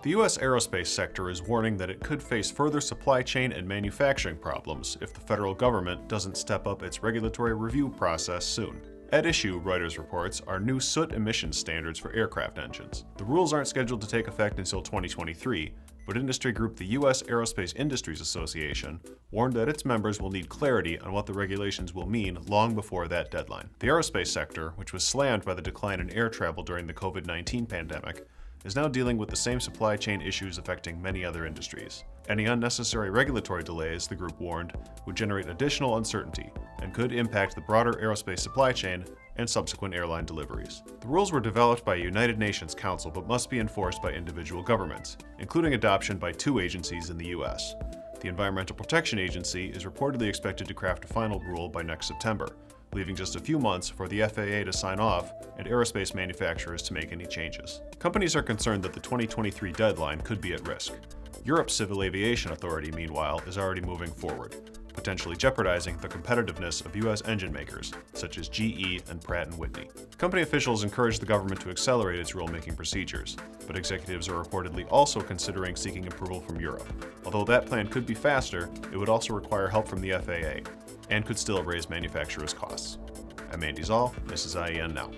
The U.S. aerospace sector is warning that it could face further supply chain and manufacturing problems if the federal government doesn't step up its regulatory review process soon. At issue, Reuters reports, are new soot emission standards for aircraft engines. The rules aren't scheduled to take effect until 2023, but industry group the U.S. Aerospace Industries Association warned that its members will need clarity on what the regulations will mean long before that deadline. The aerospace sector, which was slammed by the decline in air travel during the COVID-19 pandemic, is now dealing with the same supply chain issues affecting many other industries. Any unnecessary regulatory delays, the group warned, would generate additional uncertainty and could impact the broader aerospace supply chain and subsequent airline deliveries. The rules were developed by a United Nations Council but must be enforced by individual governments, including adoption by 2 agencies in the U.S. The Environmental Protection Agency is reportedly expected to craft a final rule by next September, leaving just a few months for the FAA to sign off and aerospace manufacturers to make any changes. Companies are concerned that the 2023 deadline could be at risk. Europe's Civil Aviation Authority, meanwhile, is already moving forward, potentially jeopardizing the competitiveness of U.S. engine makers, such as GE and Pratt & Whitney. Company officials encourage the government to accelerate its rulemaking procedures, but executives are reportedly also considering seeking approval from Europe. Although that plan could be faster, it would also require help from the FAA, and could still raise manufacturers' costs. I'm Andy Zoll, this is IEN Now.